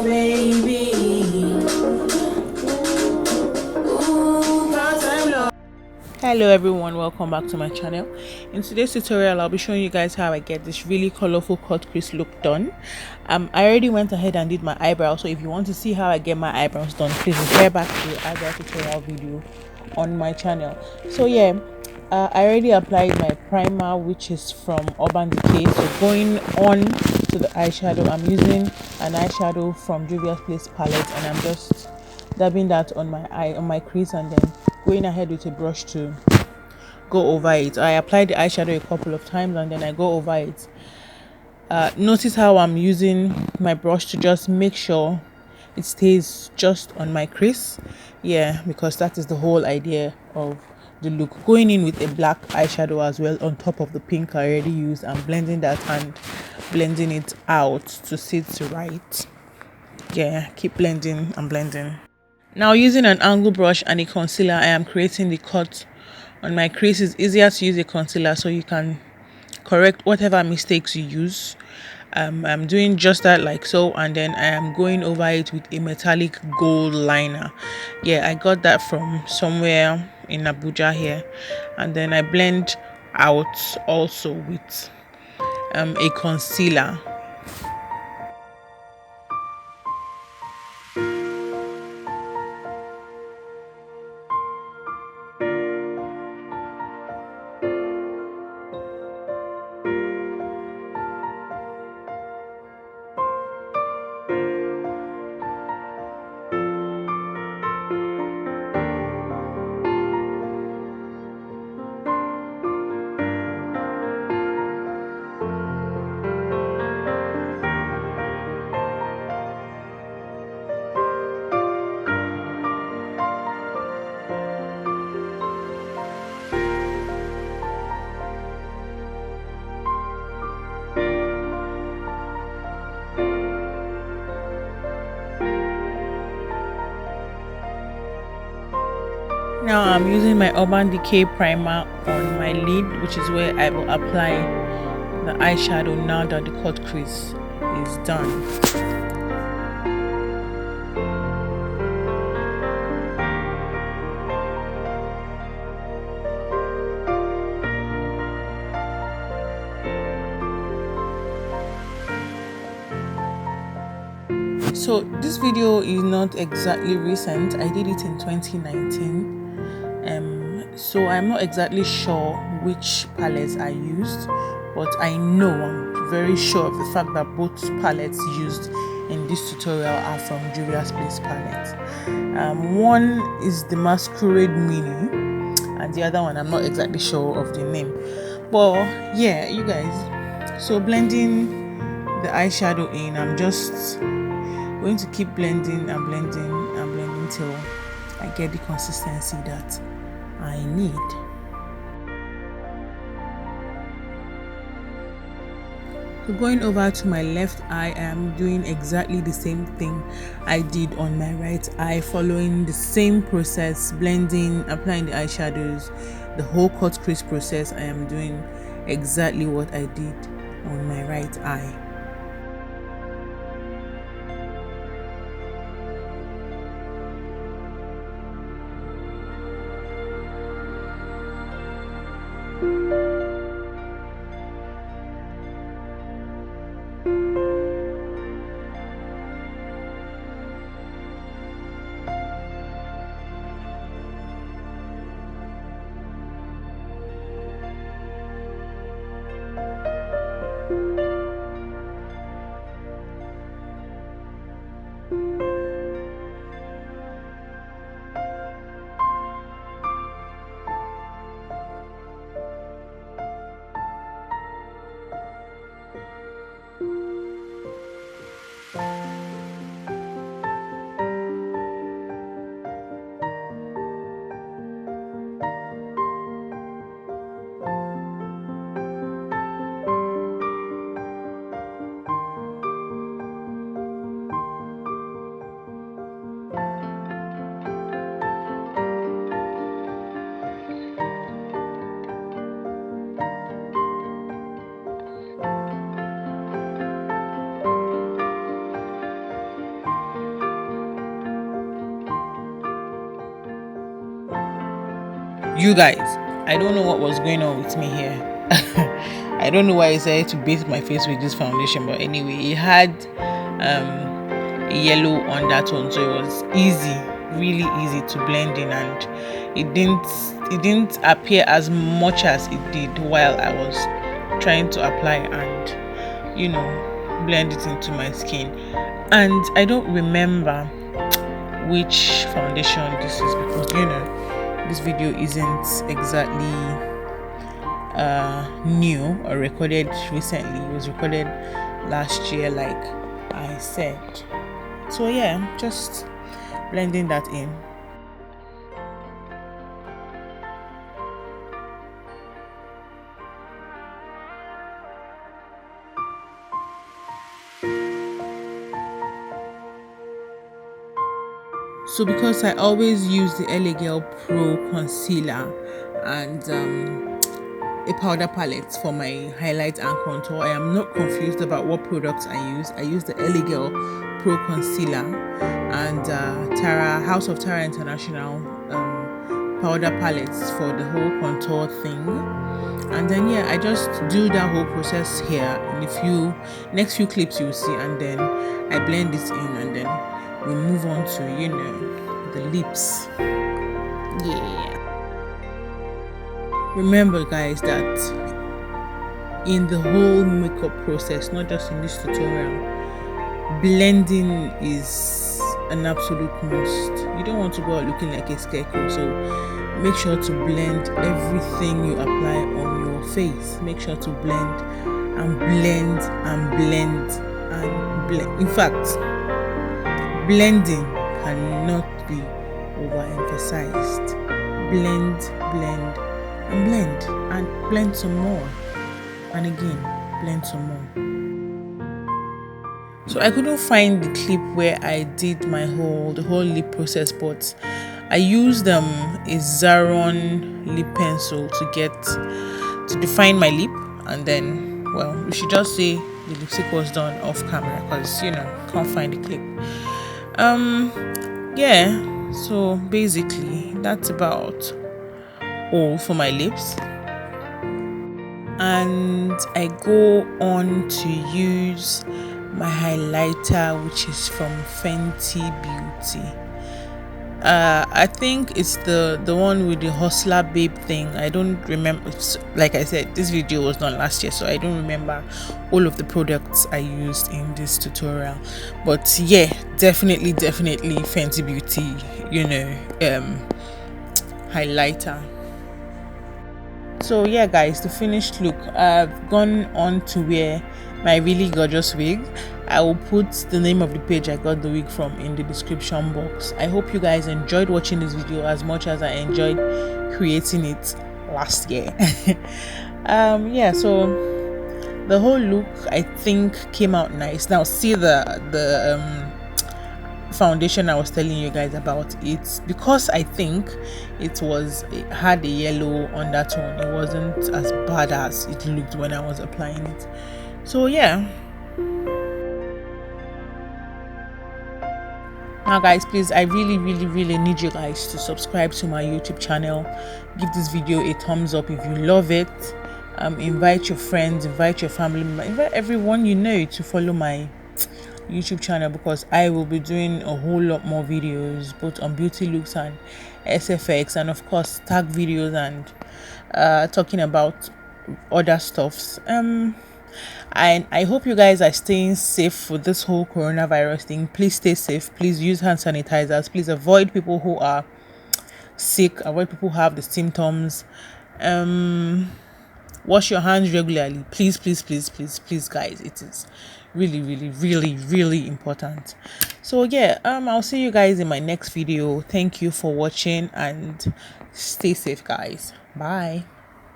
baby. Ooh, part-time love. Hello everyone, welcome back to my channel. In today's tutorial I'll be showing you guys how I get this really colorful cut crease look done. I already went ahead and did my eyebrows, so if you want to see how I get my eyebrows done, please refer back to the eyebrow tutorial video on my channel. So yeah, I already applied my primer, which is from Urban Decay. So going on to the eyeshadow, I'm using an eyeshadow from JUVIAS palette, and I'm just dabbing that on my eye, on my crease, and then going ahead with a brush to go over it. I applied the eyeshadow a couple of times and then I go over it. Notice how I'm using my brush to just make sure it stays just on my crease. Yeah, because that is the whole idea of the look. Going in with a black eyeshadow as well on top of the pink I already used, and blending that and blending it out to sit right. Yeah, keep blending and blending. Now using an angle brush and a concealer, I am creating the cut on my crease. It's easier to use a concealer so you can correct whatever mistakes you use. I'm doing just that like so, and then I am going over it with a metallic gold liner. Yeah, I got that from somewhere in Abuja here, and then I blend out also with a concealer. Now I'm using my Urban Decay primer on my lid, which is where I will apply the eyeshadow now that the cut crease is done. So this video is not exactly recent. I did it in 2019. So I'm not exactly sure which palettes I used, but I know, I'm very sure of the fact that both palettes used in this tutorial are from JUVIAS palette. One is the Masquerade Mini, and the other one I'm not exactly sure of the name. But yeah, you guys, so blending the eyeshadow in, I'm just going to keep blending and blending and blending till I get the consistency that I need. So going over to my left eye, I am doing exactly the same thing I did on my right eye, following the same process, blending, applying the eyeshadows, the whole cut crease process. I am doing exactly what I did on my right eye. You guys, I don't know what was going on with me here. I don't know why I decided to bathe my face with this foundation, but anyway, it had a yellow undertone, so it was easy, really easy to blend in, and it didn't appear as much as it did while I was trying to apply and, you know, blend it into my skin. And I don't remember which foundation this is, because, you know, this video isn't exactly new or recorded recently. It was recorded last year, like I said. So yeah, just blending that in. So because I always use the LA Girl Pro concealer and a powder palette for my highlight and contour, I am not confused about what products I use. I use the LA Girl Pro concealer and House of Tara International powder palettes for the whole contour thing. And then yeah, I just do that whole process here. In next few clips you'll see, and then I blend this in, and then we move on to, you know, the lips. Yeah. Remember guys, that in the whole makeup process, not just in this tutorial, blending is an absolute must. You don't want to go out looking like a scarecrow, so make sure to blend everything you apply on your face. Make sure to blend and blend and blend and blend. In fact, blending cannot be overemphasized. Blend, blend, and blend, and blend some more, and again blend some more. So I couldn't find the clip where I did the whole lip process, but I used a ZARON lip pencil to define my lip, and then, well, we should just say the lipstick was done off camera because, you know, can't find the clip. Yeah, so basically that's about all for my lips, and I go on to use my highlighter, which is from Fenty Beauty. I think it's the one with the Hustler Babe thing. I don't remember. Like I said, this video was done last year, so I don't remember all of the products I used in this tutorial. But yeah, definitely Fenty Beauty, you know, highlighter. So yeah guys, the finished look. I've gone on to wear my really gorgeous wig. I will put the name of the page I got the wig from in the description box. I hope you guys enjoyed watching this video as much as I enjoyed creating it last year. Yeah, so the whole look I think came out nice. Now see the foundation I was telling you guys about, it's because I think it had a yellow undertone. It wasn't as bad as it looked when I was applying it. So yeah. Now guys, please, I really need you guys to subscribe to my YouTube channel. Give this video a thumbs up if you love it. Invite your friends, invite your family, invite everyone you know to follow my YouTube channel, because I will be doing a whole lot more videos both on beauty looks and SFX, and of course tag videos and talking about other stuffs. And I hope you guys are staying safe with this whole coronavirus thing. Please stay safe. Please use hand sanitizers. Please avoid people who are sick. Avoid people who have the symptoms. Wash your hands regularly. Please guys, it is really important. So yeah, I'll see you guys in my next video. Thank you for watching and stay safe guys. Bye.